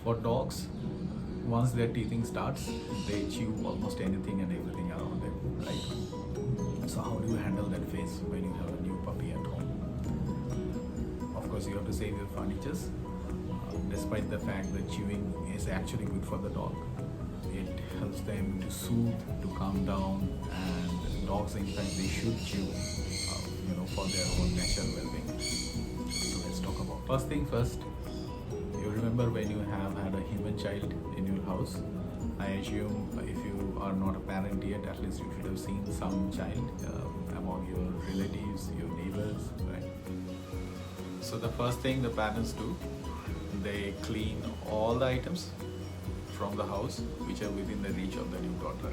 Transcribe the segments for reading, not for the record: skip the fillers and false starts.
For dogs, once their teething starts, they chew almost anything and everything around them, right? So how do you handle that phase when you have a new puppy at home? Of course, you have to save your furnitures. Despite the fact that chewing is actually good for the dog, it helps them to soothe, to calm down, and dogs, in fact, they should chew, for their own natural well-being. So let's talk about first thing first. You remember when you have had a human child in your house? I assume if you are not a parent yet, at least you should have seen some child among your relatives, your neighbors, right? So the first thing the parents do, they clean all the items from the house which are within the reach of the new toddler,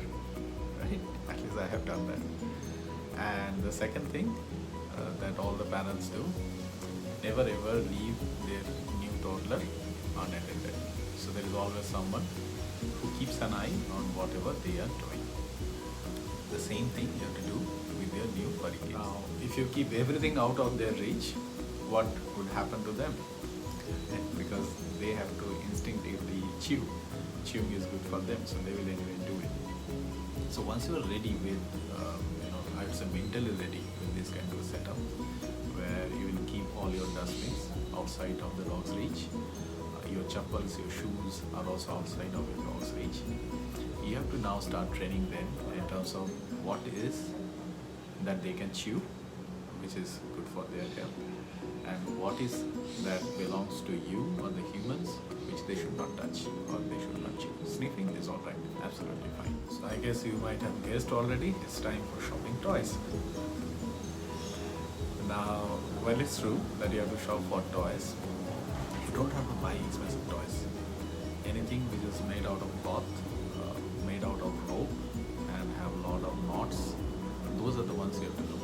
right? At least I have done that. And the second thing that all the parents do, never ever leave their new toddler unattended. So there is always someone who keeps an eye on whatever they are doing. The same thing you have to do with your new furry kids. Now, if you keep everything out of their reach, what would happen to them? Because they have to instinctively chew. Chewing is good for them, so they will anyway do it. So once you are ready with, I would say mentally ready with this kind of a setup, where you will keep all your dustbins outside of the dog's reach, your chappals, your shoes are also outside of your dog's reach. You have to now start training them in terms of what is that they can chew, which is good for their health, and what is that belongs to you or the humans, which they should not touch or they should not chew. Sniffing is alright, absolutely fine. So I guess you might have guessed already, it's time for shopping toys. Now, well, it's true that you have to shop for toys. You don't have to buy expensive toys. Anything which is made out of cloth, made out of rope, and have a lot of knots, those are the ones you have to look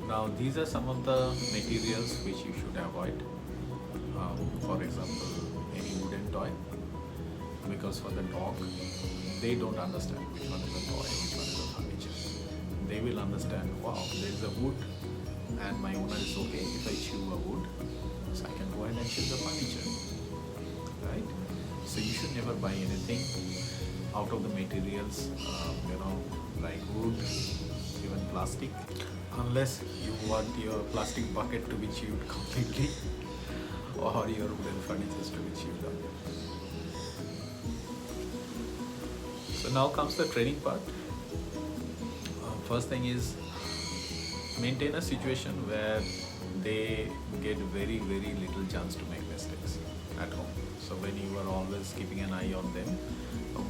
for. Now, these are some of the materials which you should avoid. For example, any wooden toy, because for the dog, they don't understand which one is a toy, which one is a furniture. They will understand, wow, there is a wood and my owner is okay if I chew a wood, so I can go ahead and chew the furniture, right? So you should never buy anything out of the materials, like wood, even plastic, unless you want your plastic bucket to be chewed completely or your wooden furniture to be chewed up. So now comes the training part. First thing is, maintain a situation where they get very, very little chance to make mistakes at home. So when you are always keeping an eye on them,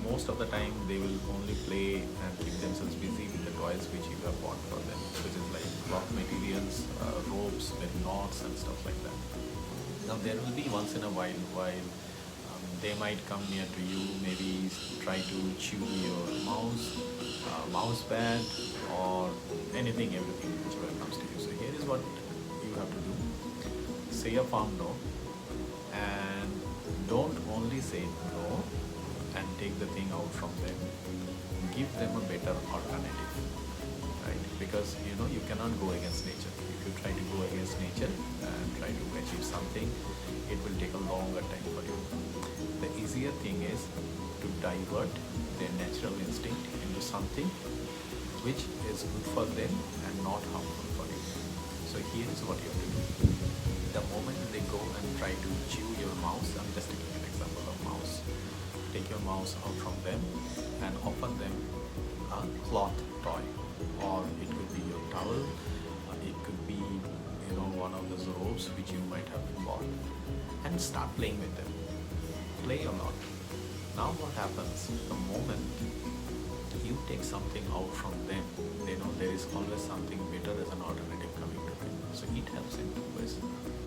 most of the time they will only play and keep themselves busy with the toys which you have bought for them, which is like cloth materials, ropes with knots and stuff like that. Now there will be once in a while they might come near to you, maybe try to chew your mouse pad or anything, everything whichever comes to you. So here is what you have to do. Say a firm no, and don't only say no and take the thing out from them. Give them a better alternative, right? Because you cannot go against nature. If you try to go against nature and try to achieve something, it will take a longer time for you. The easier thing is to divert their natural instinct into something which is good for them and not harmful for you. So here is what you have to do. The moment they go and try to chew your mouse, I'm just taking an example of mouse. Take your mouse out from them and offer them a cloth toy, or it could be your towel, it could be one of those ropes which you might have bought, and start playing with them. Play a lot. Now what happens, the moment you take something out from them, they know there is always something better as an alternative coming to them. So it helps in two ways.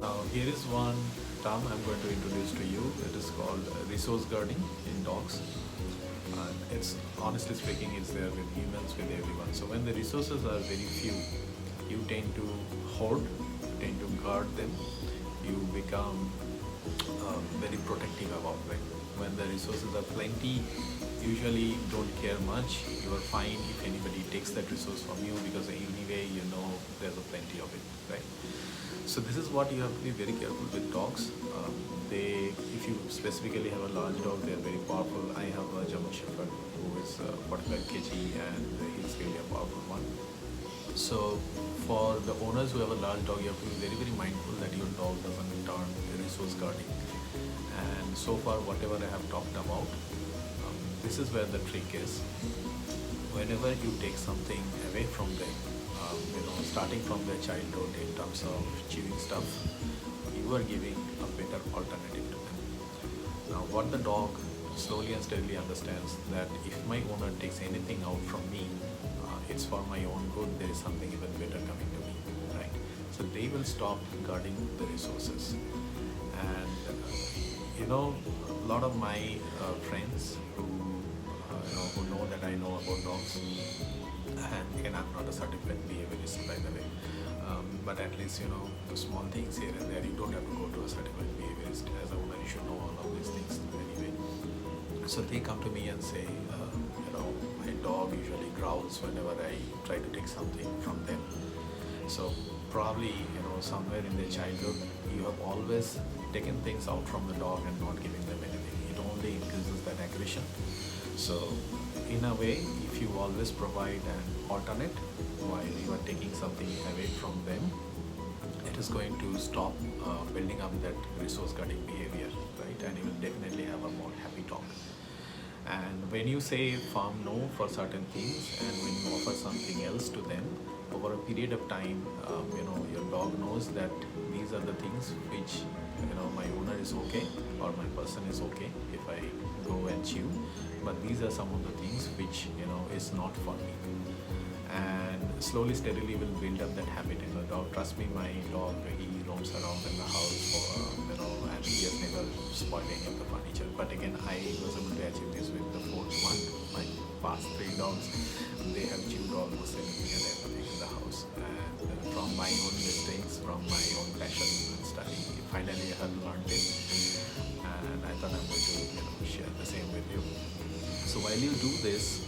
Now here is one term I'm going to introduce to you. It is called resource guarding in dogs. It's honestly speaking, it's there with humans, with everyone. So when the resources are very few, you tend to hoard, you tend to guard them, you become very protective about them. When the resources are plenty, usually don't care much. You are fine if anybody takes that resource from you, because anyway there's a plenty of it, right? So this is what you have to be very careful with dogs. if you specifically have a large dog, they are very powerful. I have a German Shepherd who is 45 kg and he's really a powerful one. So for the owners who have a large dog, you have to be very, very mindful that your dog doesn't turn resource guarding. And so far, whatever I have talked about, this is where the trick is. Whenever you take something away from them, starting from their childhood in terms of chewing stuff, you are giving a better alternative to them. Now, what the dog slowly and steadily understands that if my owner takes anything out from me, it's for my own good. There is something even better coming to me, right? So they will stop guarding the resources. And a lot of my friends who know that I know about dogs, and again, I'm not a certified behaviorist, by the way, but at least the small things here and there, you don't have to go to a certified behaviorist. As a woman, you should know all of these things anyway. So they come to me and say, my dog usually growls whenever I try to take something from them. So probably somewhere in their childhood, you have always taken things out from the dog and not giving them anything. It only increases that aggression. So in a way, if you always provide an alternate while you are taking something away from them, it is going to stop building up that resource guarding behavior, right? And you will definitely have a more happy dog. And when you say firm no for certain things, and when you offer something else to them, over a period of time, your dog knows that these are the things which my owner is okay or my person is okay if I go and chew, but these are some of the things which is not for me. And slowly, steadily will build up that habit in the dog. Trust me, my dog, he roams around in the house and he has never spoiled any of the furniture. But again, I was able to achieve this with the fourth one. My past 3 dogs, they have chewed almost anything and everything in the house. And from my own mistakes, from my own passion and study, finally I have learned it. And I thought I'm going to share the same with you. So while you do this,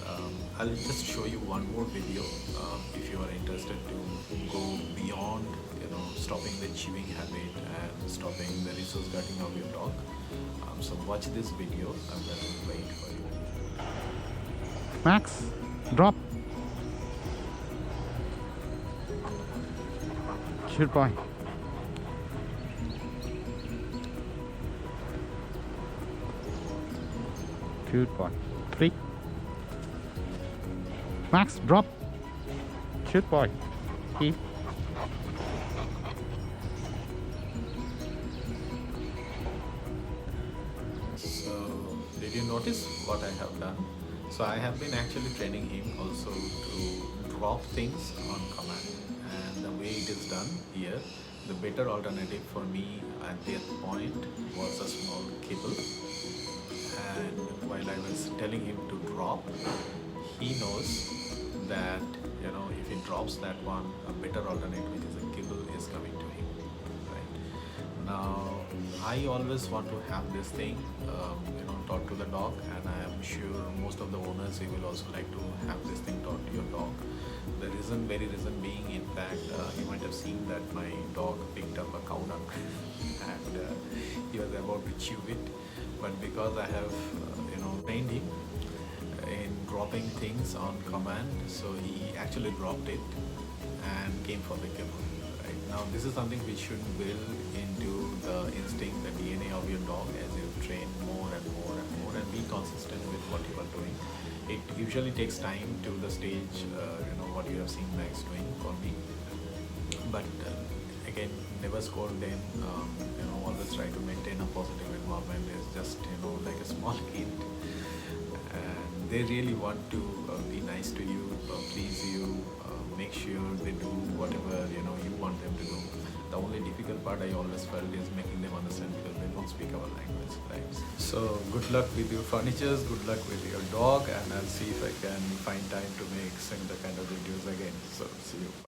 I'll just show you one more video if you are interested to go beyond stopping the chewing habit and stopping the resource guarding of your dog. So watch this video and then wait for you. Max, drop. Good boy. Good boy. 3. Max, drop. Good boy. Keep. So did you notice what I have done? So I have been actually training him also to drop things on command, and the way it is done here, the better alternative for me at that point was a small cable. And while I was telling him to drop, he knows that if he drops that one, a better alternate, which is a kibble, is coming to him. Right now, I always want to have this thing taught to the dog, and I am sure most of the owners, you will also like to have this thing taught to your dog. The very reason being, in fact, you might have seen that my dog picked up a cow dung and he was about to chew it, but because I have trained him in dropping things on command, so he actually dropped it and came for the kibble. Right now, this is something which should build into the instinct, the DNA of your dog as you train more and more and more, and be consistent with what you are doing. It usually takes time to the stage, what you have seen Max doing for me. But again, never scold them. Always try to maintain a positive environment. It's just like a small kid, and they really want to be nice to you, please you, make sure they do whatever you want them to do. The only difficult part I always felt is making them understand, because they don't speak our language, right? So good luck with your furnitures, good luck with your dog, and I'll see if I can find time to make similar kind of videos again. So see you.